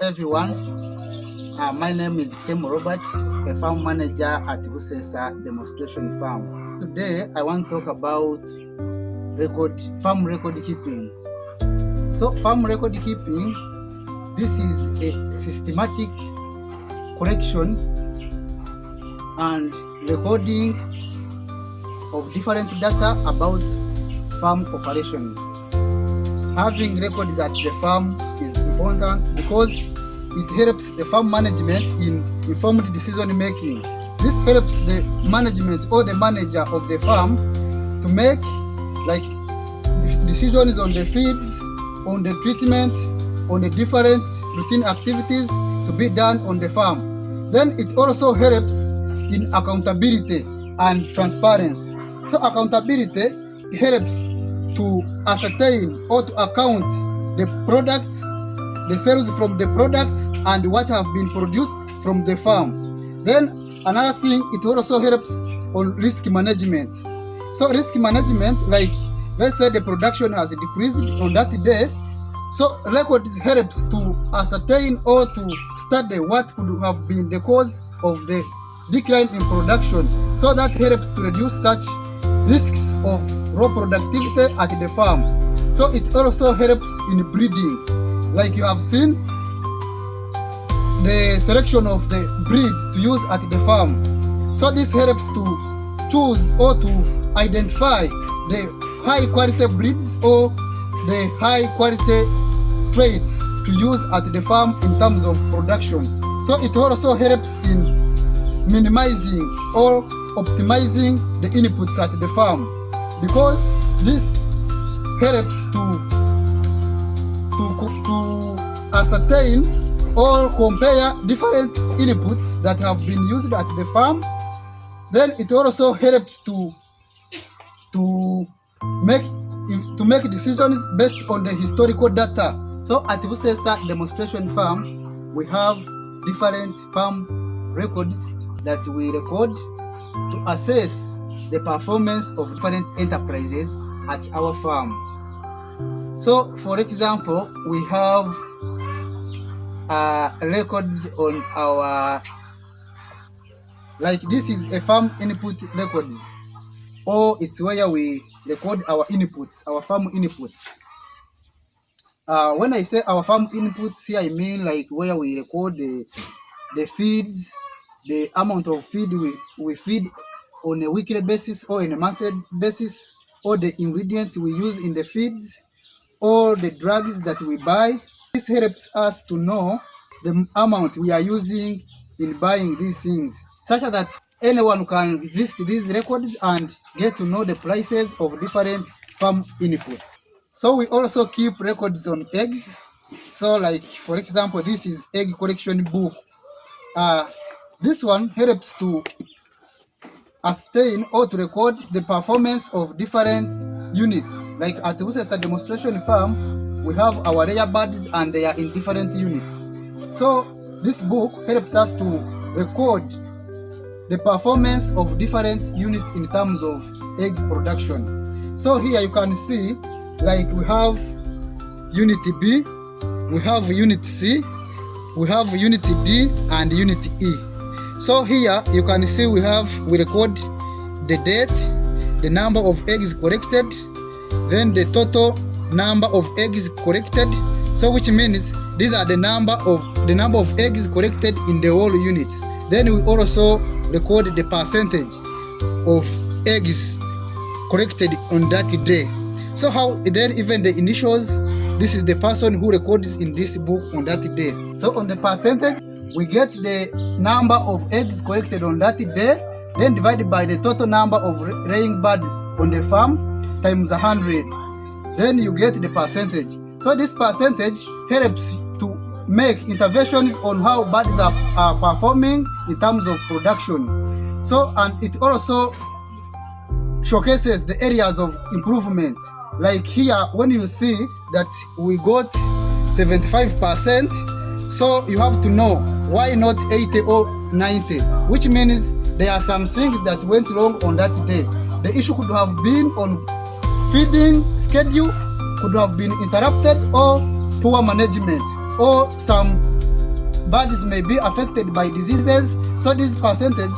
everyone. My name is Robert, a farm manager at Buseesa Demonstration Farm. Today I want to talk about farm record keeping. So farm record keeping, this is a systematic collection and recording of different data about farm operations. Having records at the farm is important because it helps the farm management in informed decision making. This helps the management or the manager of the farm to make decisions on the feeds, on the treatment, on the different routine activities to be done on the farm. Then it also helps in accountability and transparency. So accountability helps to ascertain or to account the products, the sales from the products, and what have been produced from the farm. Then another thing, it also helps on risk management. So risk management, like let's say the production has decreased on that day, so records helps to ascertain or to study what could have been the cause of the decline in production. So that helps to reduce such risks of raw productivity at the farm. So it also helps in breeding. Like you have seen, the selection of the breed to use at the farm. So this helps to choose or to identify the high quality breeds or the high quality traits to use at the farm in terms of production. So it also helps in minimizing or optimizing the inputs at the farm, because this helps to ascertain or compare different inputs that have been used at the farm. Then it also helps to make decisions based on the historical data. So at Buseesa Demonstration Farm, we have different farm records that we record to assess the performance of different enterprises at our farm. So for example, we have records on our, like this is a farm input records, or it's where we record our inputs, our farm inputs. When I say our farm inputs here, I mean like where we record the feeds, the amount of feed we feed on a weekly basis or in a monthly basis, or the ingredients we use in the feeds, or the drugs that we buy. This helps us to know the amount we are using in buying these things, such that anyone can visit these records and get to know the prices of different farm inputs. So we also keep records on eggs. So like for example, this is egg collection book. This one helps to ascertain or to record the performance of different units. Like at Buseesa Demonstration Farm, we have our layer birds and they are in different units. So this book helps us to record the performance of different units in terms of egg production. So here you can see, like we have unit B, we have unit C, we have unit D and unit E. So here you can see we record the date, the number of eggs collected, then the total number of eggs collected. So which means these are the number of eggs collected in the whole unit. Then we also record the percentage of eggs collected on that day. So how then even the initials, this is the person who records in this book on that day. So on the percentage, we get the number of eggs collected on that day, then divided by the total number of laying birds on the farm times 100. Then you get the percentage. So this percentage helps to make interventions on how birds are performing in terms of production. So, and it also showcases the areas of improvement. Like here, when you see that we got 75%, so you have to know why not 80 or 90, which means there are some things that went wrong on that day. The issue could have been on feeding schedule, could have been interrupted, or poor management, or some birds may be affected by diseases. So this percentage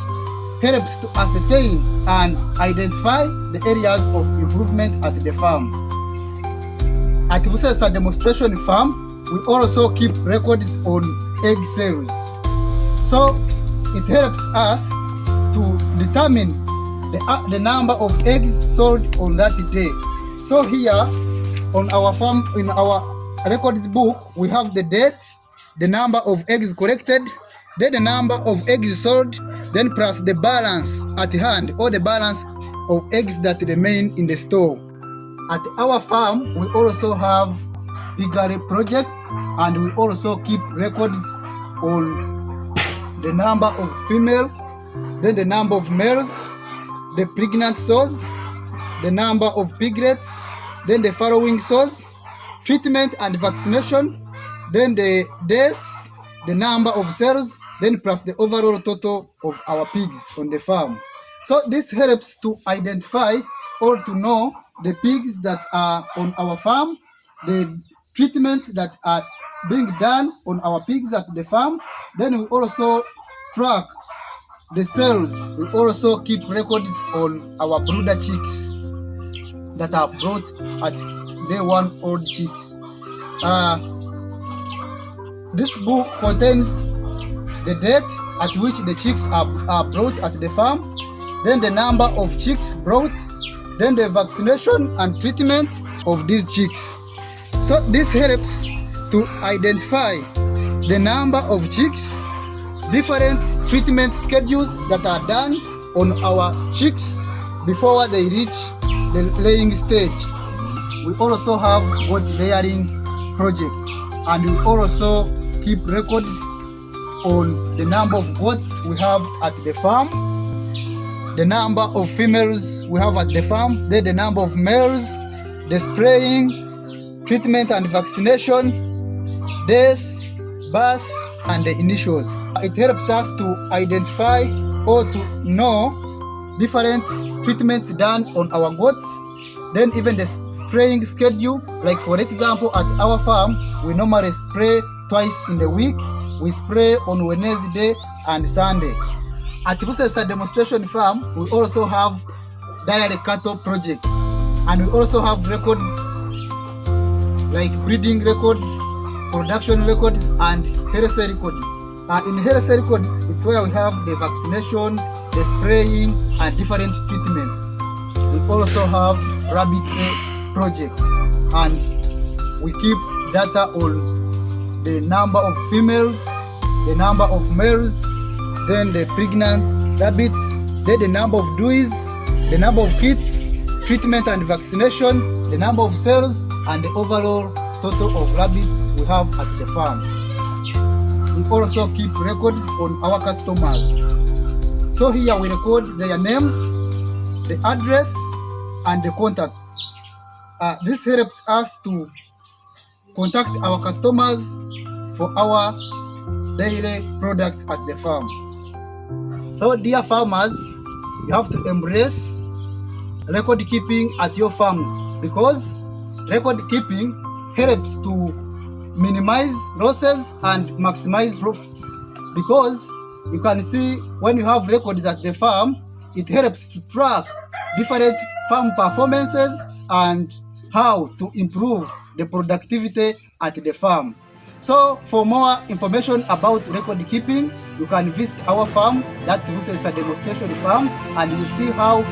helps to ascertain and identify the areas of improvement at the farm. At Buseesa demonstration farm, we also keep records on egg sales. So it helps us to determine the number of eggs sold on that day. So here on our farm, in our records book, we have the date, the number of eggs collected, then the number of eggs sold, then plus the balance at hand, or the balance of eggs that remain in the store. At our farm, we also have piggery project, and we also keep records on the number of female, then the number of males, the pregnant sows, the number of piglets, then the following sows, treatment and vaccination, then the deaths, the number of cells, then plus the overall total of our pigs on the farm. So this helps to identify or to know the pigs that are on our farm, the treatments that are being done on our pigs at the farm. Then we also track the cells. We also keep records on our brooder chicks that are brought at day 1 old chicks. This book contains the date at which the chicks are brought at the farm, then the number of chicks brought, then the vaccination and treatment of these chicks. So this helps to identify the number of chicks, different treatment schedules that are done on our chicks before they reach the laying stage. We also have goat layering project, and we also keep records on the number of goats we have at the farm, the number of females we have at the farm, then the number of males, the spraying, treatment and vaccination, deaths, births, and the initials. It helps us to identify or to know different treatments done on our goats, then even the spraying schedule. Like for example, at our farm, we normally spray twice in the week. We spray on Wednesday and Sunday. At Buseesa demonstration farm, we also have dairy cattle project, and we also have records like breeding records, production records, and health records. In health records, it's where we have the vaccination, the spraying, and different treatments. We also have rabbit project, and we keep data on the number of females, the number of males, then the pregnant rabbits, then the number of dewies, the number of kids, treatment and vaccination, the number of cells, and the overall total of rabbits we have at the farm. We also keep records on our customers. So here we record their names, the address, and the contacts. This helps us to contact our customers for our daily products at the farm. So dear farmers, you have to embrace record keeping at your farms, because record keeping helps to minimize losses and maximize profits. Because you can see when you have records at the farm, it helps to track different farm performances and how to improve the productivity at the farm. So for more information about record keeping, you can visit our farm, that's Buseesa demonstration farm, and you see how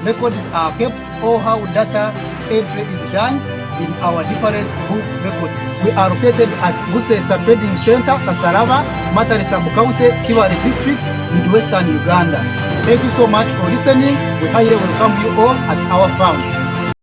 records are kept or how data entry is done in our different book records. We are located at Buseesa Trading Center, Kasaraba, Matare Sub-County, Kiwale District, Midwestern Uganda. Thank you so much for listening. We highly welcome you all at our farm.